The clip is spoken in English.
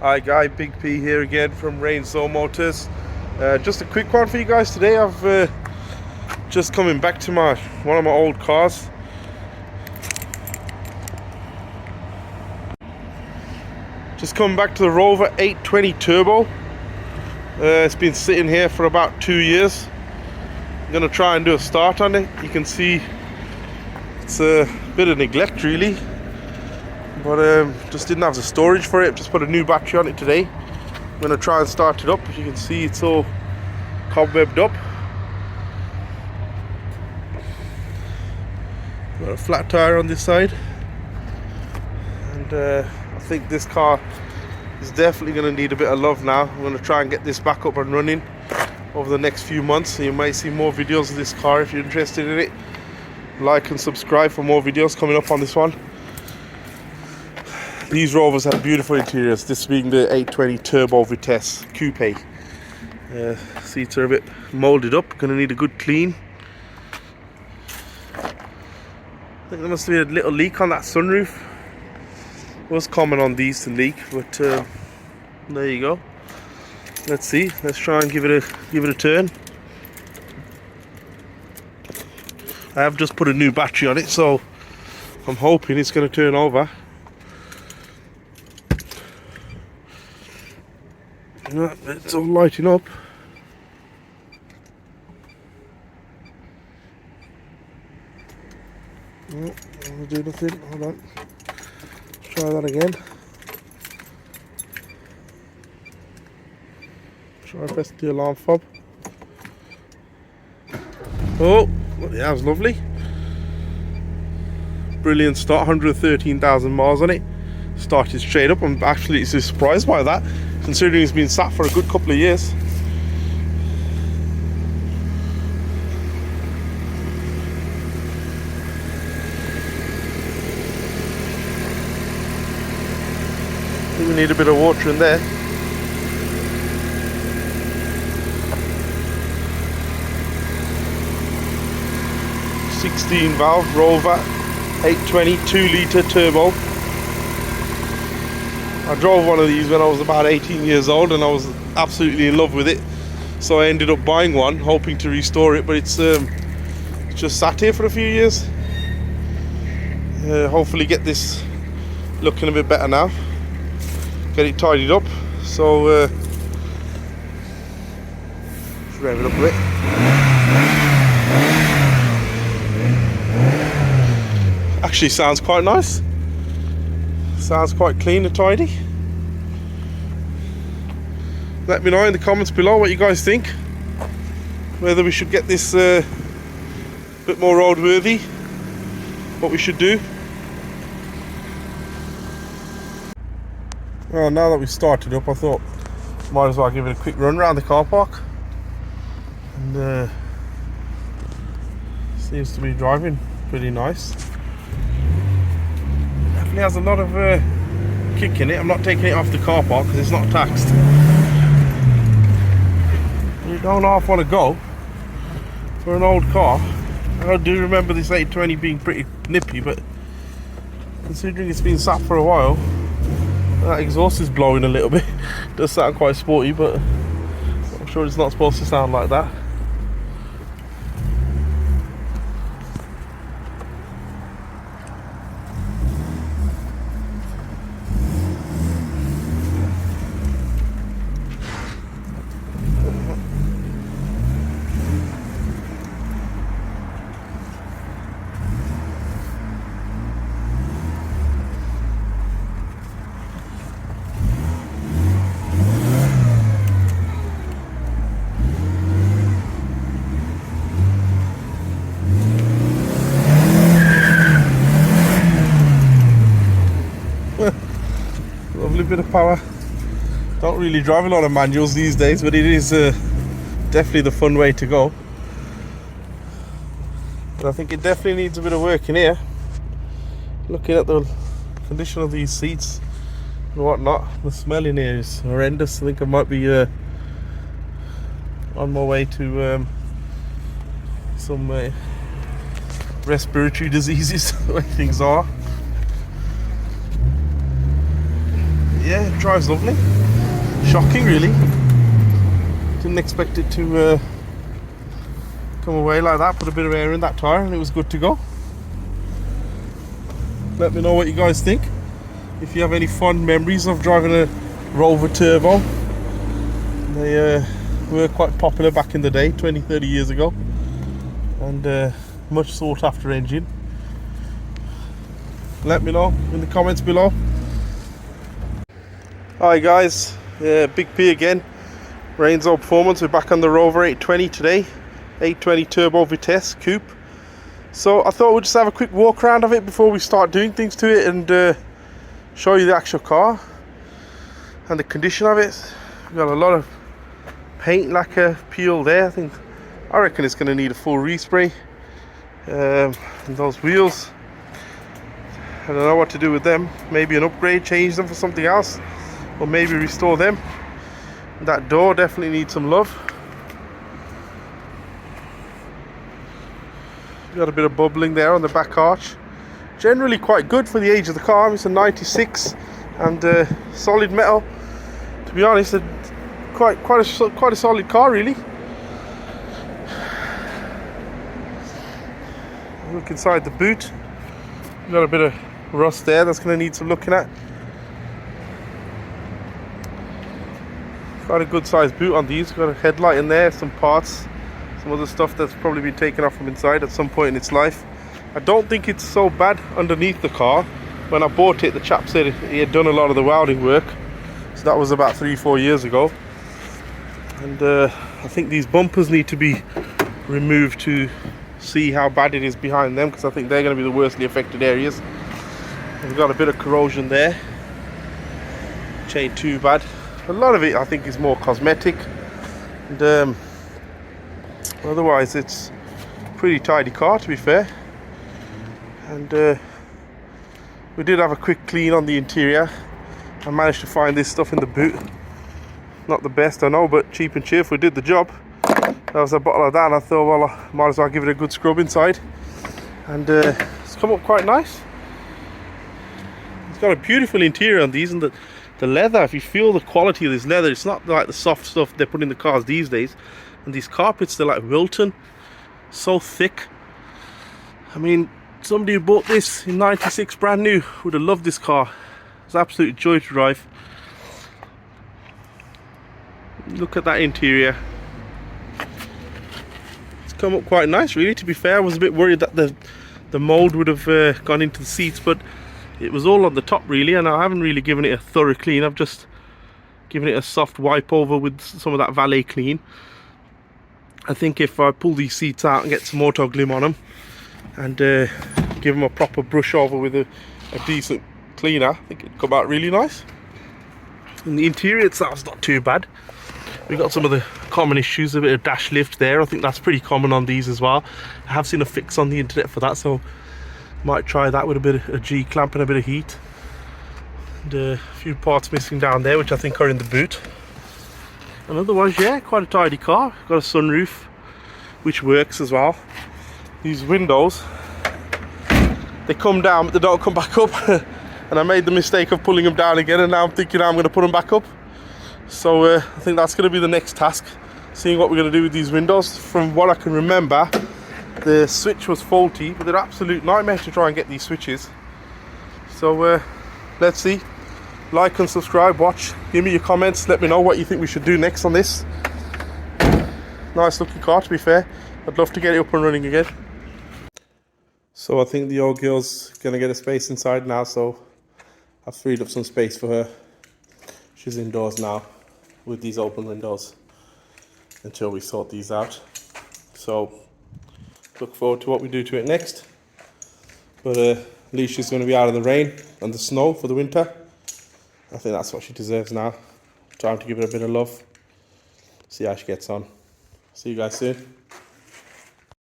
Hi guy, Big P here again from Rainsoul Motors. Just a quick one for you guys today. I've just coming back to one of my old cars. Just coming back to the Rover 820 Turbo. It's been sitting here for about 2 years. I'm gonna try and do a start on it. You can see it's a bit of neglect really, but just didn't have the storage for it. Just put a new battery on it today. I'm gonna try and start it up. As you can see, it's all cobwebbed up. Got a flat tire on this side, and I think this car is definitely going to need a bit of love now. I'm going to try and get this back up and running over the next few months, so you might see more videos of this car if you're interested in it. Like and subscribe for more videos coming up on this one. These Rovers have beautiful interiors, this being the 820 Turbo Vitesse Coupe. Seats are a bit molded up, going to need a good clean. I think there must be a little leak on that sunroof. It was common on these to leak, but there you go. Let's see. Let's try and give it a turn. I have just put a new battery on it, so I'm hoping it's going to turn over. It's all lighting up. No, I'll do nothing. Hold on. Try that again. Try and press the alarm fob. Oh, yeah, that was lovely. Brilliant start. 113,000 miles on it. Started straight up. I'm actually surprised by that, considering it's been sat for a good couple of years. We need a bit of water in there. '16 valve Rover 820 2-litre turbo. I drove one of these when I was about 18 years old and I was absolutely in love with it, so I ended up buying one hoping to restore it, but it's just sat here for a few years. Hopefully get this looking a bit better now, get it tidied up. So let's rev it up a bit. Actually sounds quite nice. Sounds quite clean and tidy. Let me know in the comments below what you guys think. Whether we should get this a bit more roadworthy, what we should do. Well, now that we've started up, I thought might as well give it a quick run around the car park. And seems to be driving pretty nice. Definitely has a lot of kick in it. I'm not taking it off the car park because it's not taxed. You don't half want to go for an old car. I do remember this 820 being pretty nippy, but considering it's been sat for a while, that exhaust is blowing a little bit. It does sound quite sporty, but I'm sure it's not supposed to sound like that. Lovely bit of power. Don't really drive a lot of manuals these days, but it is definitely the fun way to go. But I think it definitely needs a bit of work in here. Looking at the condition of these seats and whatnot, the smell in here is horrendous. I think I might be on my way to some respiratory diseases, the way things are. Yeah, drives lovely. Shocking, really. Didn't expect it to come away like that. Put a bit of air in that tyre and it was good to go. Let me know what you guys think. If you have any fond memories of driving a Rover Turbo. They were quite popular back in the day, 20-30 years ago, and much sought after engine. Let me know in the comments below. Hi guys, Big P again, Rainzo Performance. We're back on the Rover 820 today, 820 turbo vitesse coupe. So I thought we'd just have a quick walk around of it before we start doing things to it, and show you the actual car and the condition of it. We've got a lot of paint lacquer peel there. I reckon it's going to need a full respray. And those wheels, I don't know what to do with them. Maybe an upgrade, change them for something else, or maybe restore them. That door definitely needs some love. Got a bit of bubbling there on the back arch. Generally quite good for the age of the car. It's a 96 and solid metal. To be honest, quite a solid car, really. Look inside the boot. Got a bit of rust there that's going to need some looking at. Got a good sized boot on these. Got a headlight in there, some parts, some other stuff that's probably been taken off from inside at some point in its life. I don't think it's so bad underneath the car. When I bought it, the chap said he had done a lot of the welding work, so that was about 3-4 years ago. And I think these bumpers need to be removed to see how bad it is behind them, because I think they're going to be the worstly affected areas. We've got a bit of corrosion there. Chain too bad. A lot of it I think is more cosmetic, and otherwise it's a pretty tidy car, to be fair. And we did have a quick clean on the interior. I managed to find this stuff in the boot. Not the best, I know, but cheap and cheerful did the job. There was a bottle of that, and I thought, well, I might as well give it a good scrub inside. And it's come up quite nice. It's got a beautiful interior on these, and the leather, if you feel the quality of this leather, it's not like the soft stuff they put in the cars these days. And these carpets, they're like Wilton, so thick. I mean, somebody who bought this in 96 brand new would have loved this car. It's an absolute joy to drive. Look at that interior. It's come up quite nice, really, to be fair. I was a bit worried that the mold would have gone into the seats, but it was all on the top, really, and I haven't really given it a thorough clean. I've just given it a soft wipe over with some of that valet clean. I think if I pull these seats out and get some auto glim on them and give them a proper brush over with a decent cleaner, I think it'd come out really nice. And the interior itself's not too bad. We've got some of the common issues, a bit of dash lift there. I think that's pretty common on these as well. I have seen a fix on the internet for that, so might try that with a bit of a G-clamp and a bit of heat. And a few parts missing down there, which I think are in the boot. And otherwise, yeah, quite a tidy car. Got a sunroof, which works as well. These windows, they come down, but they don't come back up. And I made the mistake of pulling them down again, and now I'm thinking I'm going to put them back up. So I think that's going to be the next task, seeing what we're going to do with these windows. From what I can remember, the switch was faulty, but they're an absolute nightmare to try and get these switches. So let's see. Like and subscribe, watch, give me your comments, let me know what you think we should do next on this. Nice looking car, to be fair. I'd love to get it up and running again. So I think the old girl's going to get a space inside now, so I've freed up some space for her. She's indoors now with these open windows until we sort these out. So look forward to what we do to it next. But at least she's going to be out of the rain and the snow for the winter. I think that's what she deserves now. Time to give her a bit of love. See how she gets on. See you guys soon.